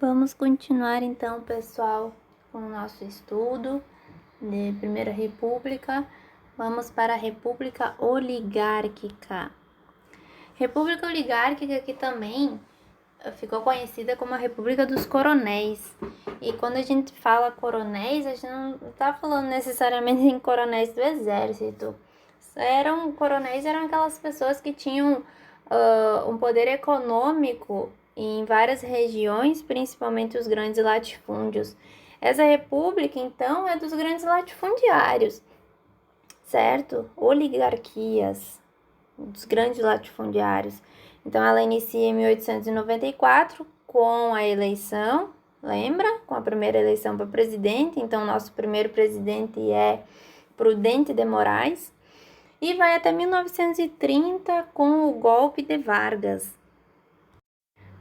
Vamos continuar então, pessoal, com o nosso estudo de Primeira República. Vamos para a República Oligárquica. República Oligárquica que também ficou conhecida como a República dos Coronéis. E quando a gente fala coronéis, a gente não está falando necessariamente em coronéis do exército. Coronéis eram aquelas pessoas que tinham um poder econômico em várias regiões, principalmente os grandes latifúndios. Essa república, então, é dos grandes latifundiários, certo? Oligarquias dos grandes latifundiários. Então, ela inicia em 1894 com a eleição, lembra? Com a primeira eleição para presidente. Então, nosso primeiro presidente é Prudente de Moraes. E vai até 1930 com o golpe de Vargas.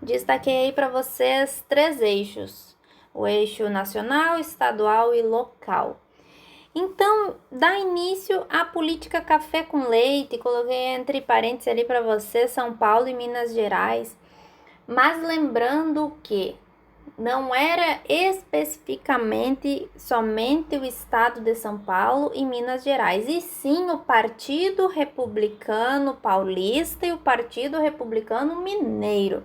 Destaquei aí para vocês 3 eixos: o eixo nacional, estadual e local. Então, dá início à política café com leite, coloquei entre parênteses ali para vocês São Paulo e Minas Gerais, mas lembrando que não era especificamente somente o estado de São Paulo e Minas Gerais, e sim o Partido Republicano Paulista e o Partido Republicano Mineiro.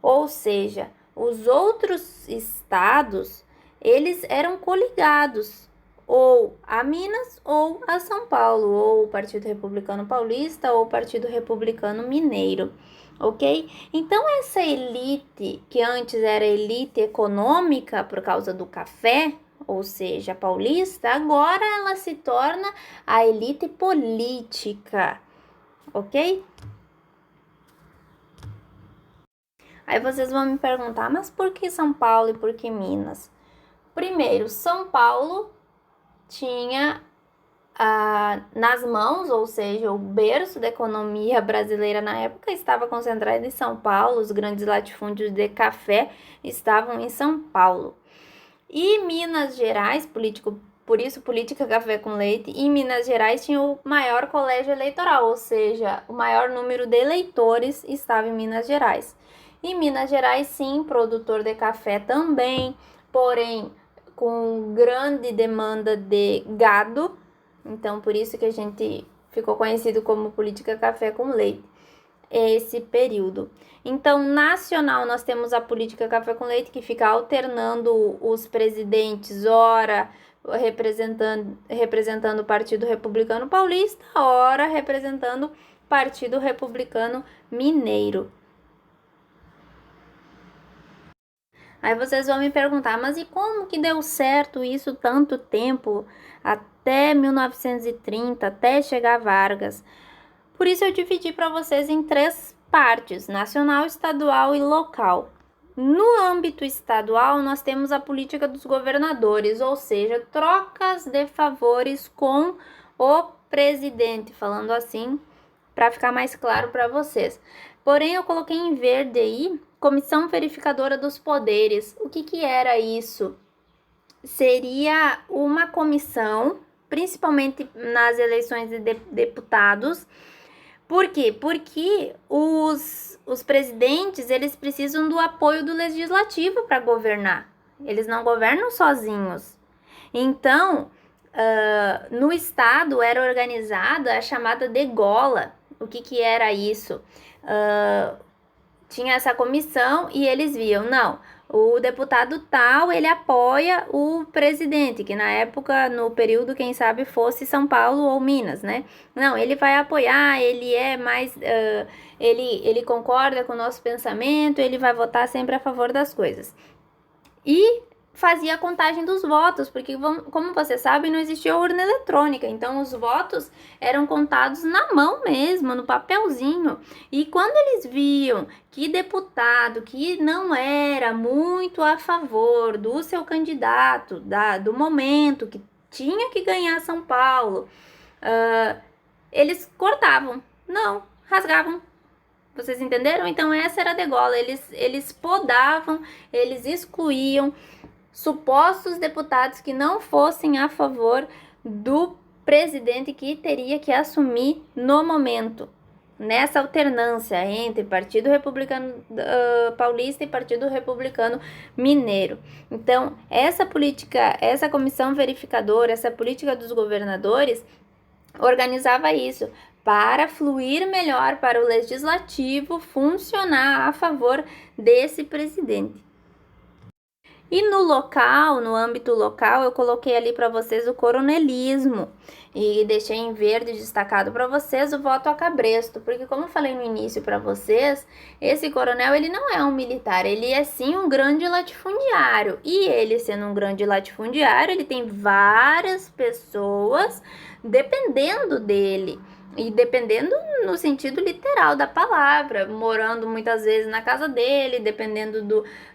Ou seja, os outros estados, eles eram coligados ou a Minas ou a São Paulo, ou o Partido Republicano Paulista ou o Partido Republicano Mineiro. Ok? Então, essa elite, que antes era elite econômica por causa do café, ou seja, paulista, agora ela se torna a elite política, ok? Aí vocês vão me perguntar, mas por que São Paulo e por que Minas? Primeiro, São Paulo tinha nas mãos, ou seja, o berço da economia brasileira na época estava concentrado em São Paulo, os grandes latifúndios de café estavam em São Paulo. E Minas Gerais, por isso política café com leite, em Minas Gerais tinha o maior colégio eleitoral, ou seja, o maior número de eleitores estava em Minas Gerais. Em Minas Gerais, sim, produtor de café também, porém com grande demanda de gado. Então, por isso que a gente ficou conhecido como política café com leite, esse período. Então, nacional, nós temos a política café com leite, que fica alternando os presidentes, ora representando o Partido Republicano Paulista, ora representando o Partido Republicano Mineiro. Aí vocês vão me perguntar, mas e como que deu certo isso tanto tempo, até 1930, até chegar Vargas? Por isso eu dividi para vocês em 3 partes: nacional, estadual e local. No âmbito estadual, nós temos a política dos governadores, ou seja, trocas de favores com o presidente, falando assim, para ficar mais claro para vocês. Porém, eu coloquei em verde aí, Comissão Verificadora dos Poderes. O que era isso? Seria uma comissão, principalmente nas eleições de deputados. Por quê? Porque os presidentes, eles precisam do apoio do legislativo para governar. Eles não governam sozinhos. Então, no estado era organizada a chamada degola. O que era isso? Tinha essa comissão e eles viam, não, o deputado tal, ele apoia o presidente, que na época, no período, quem sabe, fosse São Paulo ou Minas, né? Não, ele vai apoiar, ele é mais, ele concorda com o nosso pensamento, ele vai votar sempre a favor das coisas. E fazia a contagem dos votos, porque, como você sabe, não existia urna eletrônica, então os votos eram contados na mão mesmo, no papelzinho. E quando eles viam que deputado que não era muito a favor do seu candidato, do momento, que tinha que ganhar São Paulo, eles cortavam, não, rasgavam. Vocês entenderam? Então essa era a degola, eles podavam, eles excluíam supostos deputados que não fossem a favor do presidente que teria que assumir no momento, nessa alternância entre Partido Republicano Paulista e Partido Republicano Mineiro. Então, essa política, essa comissão verificadora, essa política dos governadores organizava isso para fluir melhor para o legislativo funcionar a favor desse presidente. E no local, no âmbito local, eu coloquei ali para vocês o coronelismo e deixei em verde destacado para vocês o voto a cabresto, porque como eu falei no início para vocês, esse coronel ele não é um militar, ele é sim um grande latifundiário. E ele sendo um grande latifundiário, ele tem várias pessoas dependendo dele. E dependendo no sentido literal da palavra, morando muitas vezes na casa dele, dependendo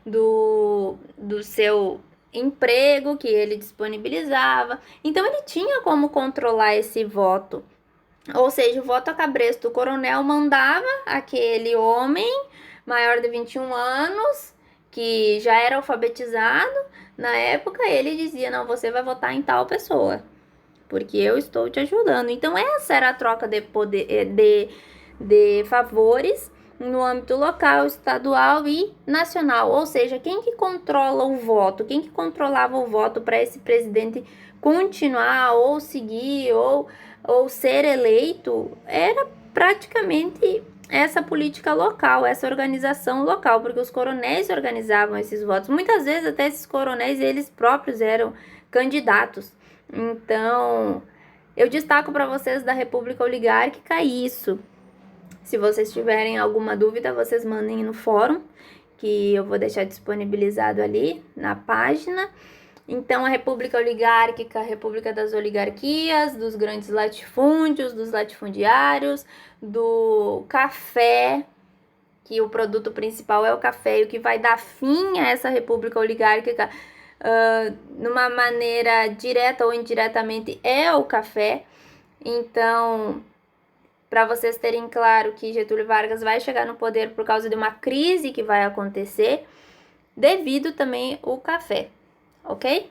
do seu emprego que ele disponibilizava. Então ele tinha como controlar esse voto. Ou seja, o voto a cabresto, o coronel mandava aquele homem maior de 21 anos, que já era alfabetizado, na época ele dizia, não, você vai votar em tal pessoa, porque eu estou te ajudando. Então, essa era a troca de poder, de favores no âmbito local, estadual e nacional. Ou seja, quem que controla o voto, quem que controlava o voto para esse presidente continuar ou seguir ou ser eleito, era praticamente essa política local, essa organização local, porque os coronéis organizavam esses votos. Muitas vezes até esses coronéis, eles próprios eram candidatos. Então, eu destaco para vocês da República Oligárquica isso. Se vocês tiverem alguma dúvida, vocês mandem no fórum, que eu vou deixar disponibilizado ali na página. Então, a República Oligárquica, a República das Oligarquias, dos grandes latifúndios, dos latifundiários, do café, que o produto principal é o café, e o que vai dar fim a essa República Oligárquica numa maneira direta ou indiretamente é o café. Então, para vocês terem claro que Getúlio Vargas vai chegar no poder por causa de uma crise que vai acontecer, devido também ao café, ok?